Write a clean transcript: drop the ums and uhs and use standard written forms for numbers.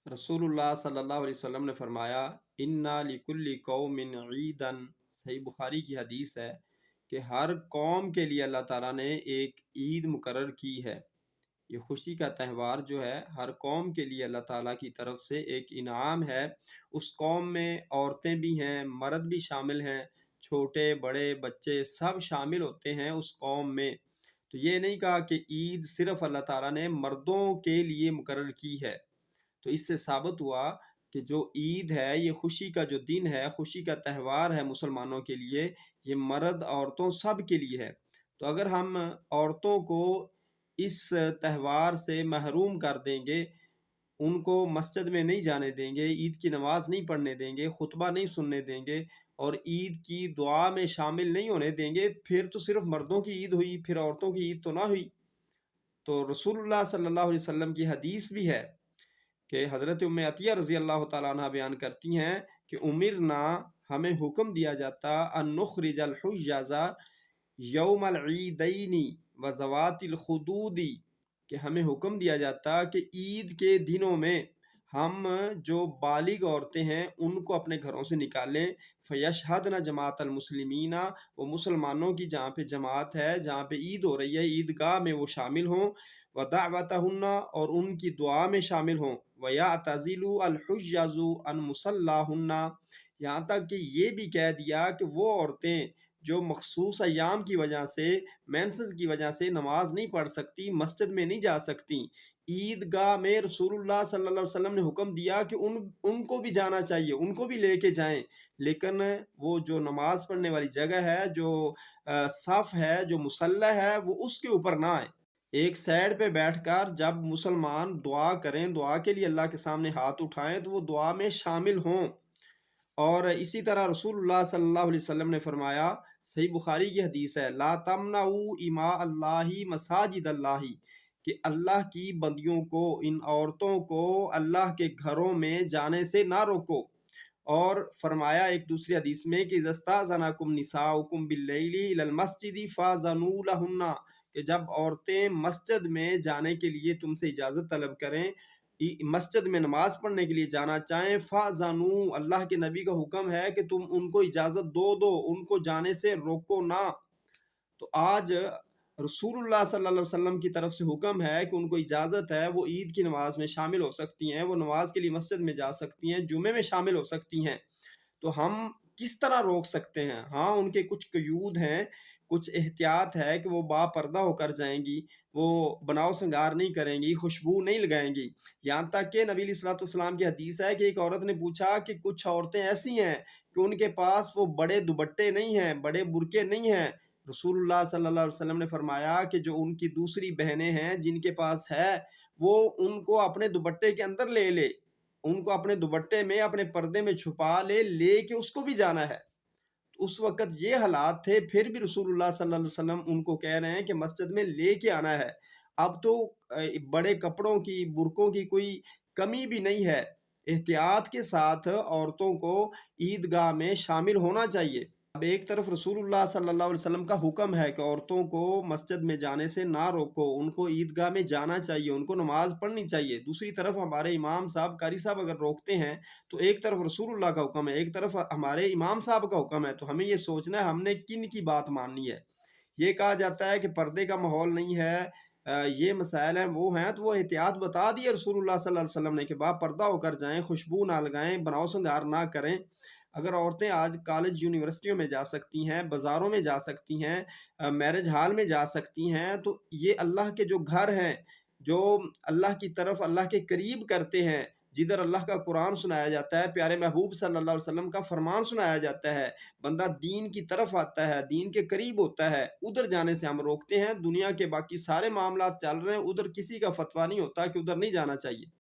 رسول اللہ صلی اللہ علیہ وسلم نے فرمایا انا لکل قوم عیدن، صحیح بخاری کی حدیث ہے کہ ہر قوم کے لیے اللہ تعالیٰ نے ایک عید مقرر کی ہے۔ یہ خوشی کا تہوار جو ہے ہر قوم کے لیے اللہ تعالیٰ کی طرف سے ایک انعام ہے۔ اس قوم میں عورتیں بھی ہیں، مرد بھی شامل ہیں، چھوٹے بڑے بچے سب شامل ہوتے ہیں اس قوم میں۔ تو یہ نہیں کہا کہ عید صرف اللہ تعالیٰ نے مردوں کے لیے مقرر کی ہے۔ تو اس سے ثابت ہوا کہ جو عید ہے یہ خوشی کا جو دن ہے، خوشی کا تہوار ہے مسلمانوں کے لیے، یہ مرد عورتوں سب کے لیے ہے۔ تو اگر ہم عورتوں کو اس تہوار سے محروم کر دیں گے، ان کو مسجد میں نہیں جانے دیں گے، عید کی نماز نہیں پڑھنے دیں گے، خطبہ نہیں سننے دیں گے، اور عید کی دعا میں شامل نہیں ہونے دیں گے، پھر تو صرف مردوں کی عید ہوئی، پھر عورتوں کی عید تو نہ ہوئی۔ تو رسول اللہ صلی اللہ علیہ وسلم کی حدیث بھی ہے کہ حضرت ام عطیہ رضی اللہ تعالیٰ عنہ بیان کرتی ہیں کہ امرنا، ہمیں حکم دیا جاتا ان نخرج الحجاز یوم العیدین و ذوات الخدود، کہ ہمیں حکم دیا جاتا کہ عید کے دنوں میں ہم جو بالغ عورتیں ہیں ان کو اپنے گھروں سے نکالیں، فیشہدن جماعت المسلمین، وہ مسلمانوں کی جہاں پہ جماعت ہے، جہاں پہ عید ہو رہی ہے، عیدگاہ میں وہ شامل ہوں، ودعوتہن، اور ان کی دعا میں شامل ہوں، وَيَعْتَزِلُوا الْحُجَّازُ عَنْ مُصَلَّاهُنَّ، یہاں تک کہ یہ بھی کہہ دیا کہ وہ عورتیں جو مخصوص ایام کی وجہ سے، مینسز کی وجہ سے نماز نہیں پڑھ سکتی، مسجد میں نہیں جا سکتی، عیدگاہ میں رسول اللہ صلی اللہ علیہ وسلم نے حکم دیا کہ ان کو بھی جانا چاہیے، ان کو بھی لے کے جائیں، لیکن وہ جو نماز پڑھنے والی جگہ ہے، جو صف ہے، جو مصلی ہے، وہ اس کے اوپر نہ آئے۔ ایک سائڈ پہ بیٹھ کر جب مسلمان دعا کریں، دعا کے لیے اللہ کے سامنے ہاتھ اٹھائیں، تو وہ دعا میں شامل ہوں۔ اور اسی طرح رسول اللہ صلی اللہ علیہ وسلم نے فرمایا، صحیح بخاری کی حدیث ہے، لا تمنعوا اماء اللہ مساجد اللہ، کہ اللہ کی بندیوں کو، ان عورتوں کو اللہ کے گھروں میں جانے سے نہ روکو۔ اور فرمایا ایک دوسری حدیث میں کہ استاذنکم نساؤکم باللیل الی المسجد فاذنوا لہن، کہ جب عورتیں مسجد میں جانے کے لیے تم سے اجازت طلب کریں، مسجد میں نماز پڑھنے کے لیے جانا چاہیں، فاذنوا، اللہ کے نبی کا حکم ہے کہ تم ان کو اجازت دو، ان کو جانے سے روکو نہ۔ تو آج رسول اللہ صلی اللہ علیہ وسلم کی طرف سے حکم ہے کہ ان کو اجازت ہے، وہ عید کی نماز میں شامل ہو سکتی ہیں، وہ نماز کے لیے مسجد میں جا سکتی ہیں، جمعے میں شامل ہو سکتی ہیں۔ تو ہم کس طرح روک سکتے ہیں؟ ہاں، ان کے کچھ قیود ہیں، کچھ احتیاط ہے کہ وہ با پردہ ہو کر جائیں گی، وہ بناؤ سنگار نہیں کریں گی، خوشبو نہیں لگائیں گی۔ یہاں تک کہ نبی علیہ الصلوۃ والسلام کی حدیث ہے کہ ایک عورت نے پوچھا کہ کچھ عورتیں ایسی ہیں کہ ان کے پاس وہ بڑے دوپٹے نہیں ہیں، بڑے برقعے نہیں ہیں۔ رسول اللہ صلی اللہ علیہ وسلم نے فرمایا کہ جو ان کی دوسری بہنیں ہیں جن کے پاس ہے، وہ ان کو اپنے دوپٹے کے اندر لے لے، ان کو اپنے دوپٹے میں، اپنے پردے میں چھپا لے کے اس کو بھی جانا ہے۔ اس وقت یہ حالات تھے، پھر بھی رسول اللہ صلی اللہ علیہ وسلم ان کو کہہ رہے ہیں کہ مسجد میں لے کے آنا ہے۔ اب تو بڑے کپڑوں کی، برقعوں کی کوئی کمی بھی نہیں ہے۔ احتیاط کے ساتھ عورتوں کو عیدگاہ میں شامل ہونا چاہیے۔ اب ایک طرف رسول اللہ صلی اللہ علیہ وسلم کا حکم ہے کہ عورتوں کو مسجد میں جانے سے نہ روکو، ان کو عیدگاہ میں جانا چاہیے، ان کو نماز پڑھنی چاہیے۔ دوسری طرف ہمارے امام صاحب، قاری صاحب اگر روکتے ہیں تو ایک طرف رسول اللہ کا حکم ہے، ایک طرف ہمارے امام صاحب کا حکم ہے، تو ہمیں یہ سوچنا ہے ہم نے کن کی بات ماننی ہے۔ یہ کہا جاتا ہے کہ پردے کا ماحول نہیں ہے، یہ مسائل ہیں، وہ ہیں، تو وہ احتیاط بتا دی ہے رسول اللہ صلی اللہ علیہ وسلم نے کہ باپ پردہ ہو کر جائیں، خوشبو نہ لگائیں، بناؤ سنگار نہ کریں۔ اگر عورتیں آج کالج یونیورسٹیوں میں جا سکتی ہیں، بازاروں میں جا سکتی ہیں، میرج ہال میں جا سکتی ہیں، تو یہ اللہ کے جو گھر ہیں، جو اللہ کی طرف اللہ کے قریب کرتے ہیں، جدھر اللہ کا قرآن سنایا جاتا ہے، پیارے محبوب صلی اللہ علیہ وسلم کا فرمان سنایا جاتا ہے، بندہ دین کی طرف آتا ہے، دین کے قریب ہوتا ہے، ادھر جانے سے ہم روکتے ہیں۔ دنیا کے باقی سارے معاملات چل رہے ہیں، ادھر کسی کا فتویٰ نہیں ہوتا کہ ادھر نہیں جانا چاہیے۔